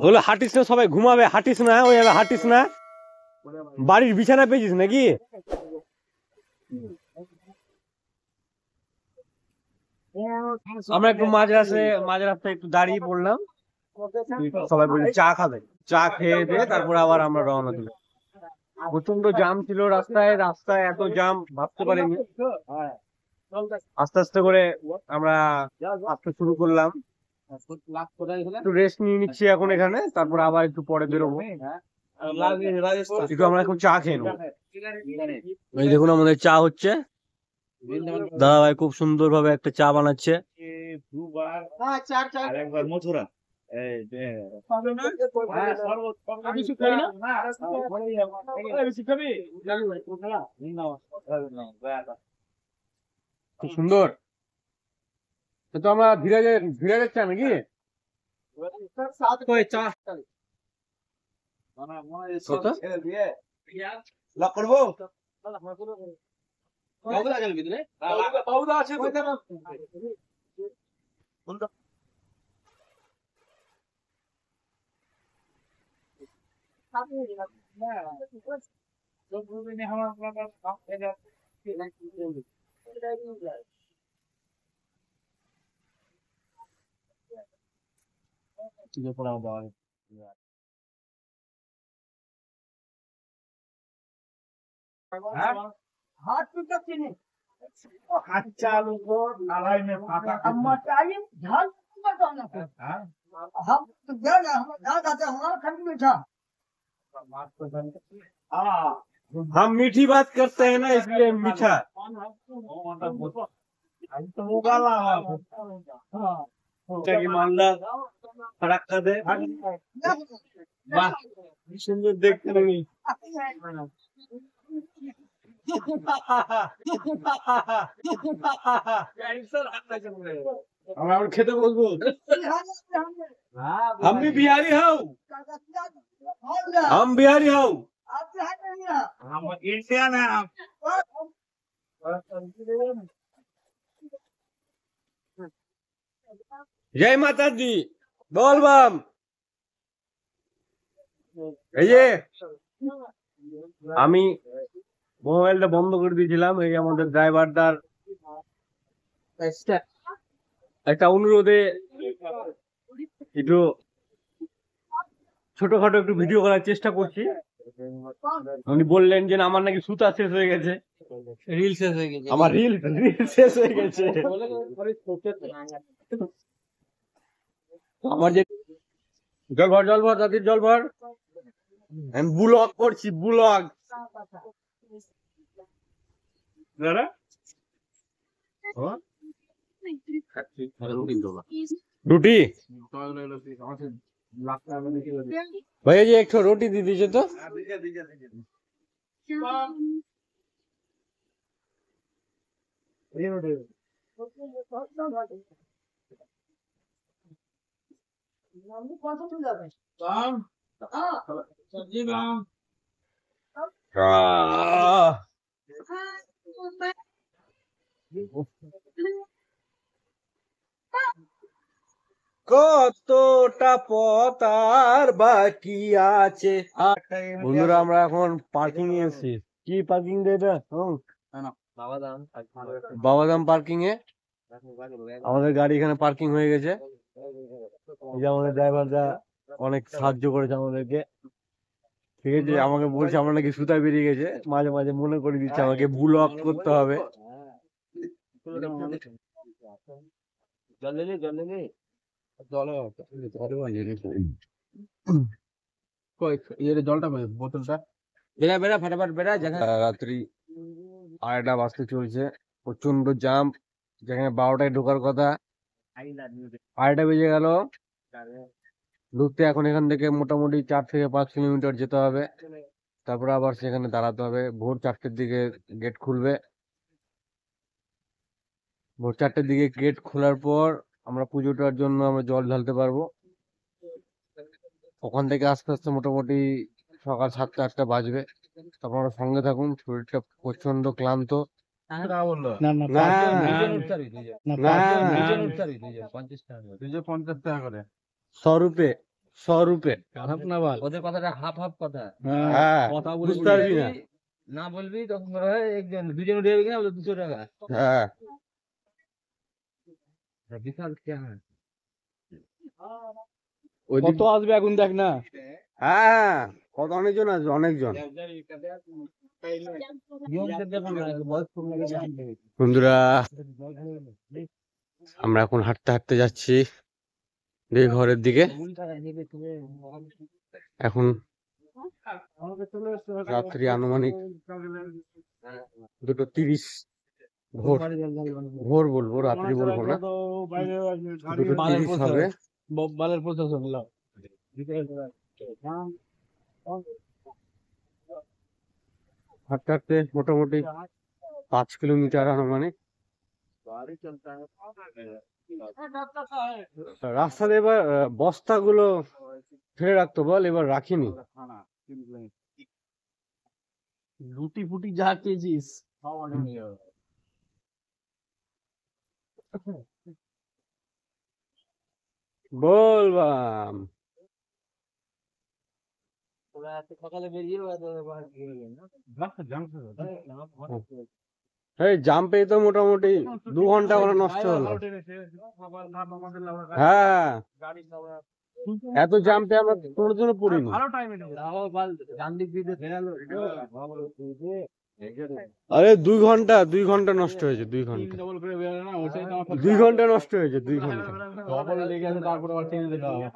বলে হাঁটিস না, সবাই ঘুমাবে, হাঁটিস না, ওইভাবে হাঁটিস না, বাড়ির বিছানা পেয়েছিস নাকি? আমরা একটু মাঝ রাস্তায় একটু দাঁড়িয়ে পড়লাম, সবাই বলি চা খাবে, চা খেয়ে দিয়ে তারপর আবার আমরা রওনা দিলাম। প্রচন্ড জাম ছিল রাস্তায়, এত জাম ভাবতে পারিনি। আস্তে আস্তে করে আমরা আসতে শুরু করলাম, একটু রেস্ট নিয়ে নিচ্ছি এখন এখানে, তারপর আবার একটু পরে বেরোবো। একটু আমরা এখন চা খেয়ে নেবো। এই দেখুন আমাদের চা হচ্ছে, দাদা ভাই খুব সুন্দর ভাবে একটা চা বানাচ্ছে। খুব সুন্দর। তো আমরা ধীরে যাচ্ছি নাকি? हम मीठी बात करते हैं ना, इसलिए मीठा। फड़क्का दे, वाह सुंदर देखते नहीं। আমরা খেতে বলবো, हम भी बिहारी हूँ, हम बिहारी हूँ, हम इंडियन है। जय माता दी, बोल बम। এই যে আমি মোবাইলটা বন্ধ করে দিয়েছিলাম, এই আমাদের ড্রাইভারদার একটা অনুরোধে একটু ছোটখাটো একটু ভিডিও করার চেষ্টা করছি। উনি বললেন যে আমার নাকি সুতা শেষ হয়ে গেছে, রিল শেষ হয়ে গেছে, আমার রিল শেষ হয়ে গেছে। আমার যে জল ভর দাদির জল ভর, আমি ব্লগ করছি, ব্লগ। রুটি ভাইয়া जी एक रोटी दे दीजिए तो। কতটা পথ আর বাকি আছে। বন্ধুরা আমরা এখন পার্কিং এ এসেছি। কি পার্কিং এটা? বাবাদাম পার্কিং এ আমাদের গাড়ি এখানে পার্কিং হয়ে গেছে। এই যে আমাদের ড্রাইভাররা অনেক সাহায্য করেছে আমাদেরকে, ঠিক আছে। আমাকে বলছে আমরা নাকি সুতা বেরিয়ে গেছে, মাঝে মাঝে মনে করে দিচ্ছে আমাকে ব্লগ করতে হবে। জলটা বোতলটা বেড়া ফাটাফাট বেড়া। রাত্রি 2:30 বাজতে চলছে, প্রচন্ড জাম। যেখানে 12টায় ঢোকার কথা 2:30 বেজে গেল। ঢুকতে এখন এখান থেকে মোটামুটি 4 থেকে 5 কিলোমিটার যেতে হবে, তারপরে আবার সেখানে দাঁড়াতে হবে। ভোর 4টের দিকে গেট খুলবে। ভোর 4টের দিকে গেট খোলার পর আমরা পুজোটার জন্য আমরা জল ঢালতে পারবো। ওখান থেকে আস্তে আস্তে মোটামুটি সকাল 7টা 8টা বাজবে। আপনারা সঙ্গে থাকুন, শরীরটা প্রচন্ড ক্লান্ত। 50 টাকা করে 100 100 খারাপ না বল। ওদের কথাটা হাফ হাফ কথা। হ্যাঁ কথা বলে বুঝতে পারবি না। না বলবি তখন বলা হয় একজন দুজন উঠে যাবে কিনা 200 টাকা। হ্যাঁ বিশাল স্ক্যাম। কত আসবে এখন দেখ না। হ্যাঁ কত অনেকজন আছে অনেকজন। বন্ধুরা আমরা এখন হাঁটতে হাঁটতে যাচ্ছি ঘরের দিকে। এখন রাত্রি আনুমানিক 2:30 ভোর। ভোর বলবো, রাত্রি বলবো না, 2:30 হবে। বালের প্রশাসন হাঁটতে হাঁটতে মোটামুটি 5 কিলোমিটার আনুমানিক। রাস্তাতে এবার বস্তাগুলো ফেলে রাখতো, বল এবার রাখিনি। রুটি ফুটি যা খেয়েছিস বলবাম সকালে বেরিয়ে এই জাম্পে তো মোটামুটি 2 ঘন্টা করে নষ্ট হলো। হ্যাঁ এত জাম্পে আমরা কোনোদিনও পড়িনি। আরে 2 ঘন্টা নষ্ট হয়েছে, 2 ঘন্টা, 2 ঘন্টা নষ্ট হয়েছে, 2 ঘন্টা। তারপরে আবার টেনে দিতে হবে।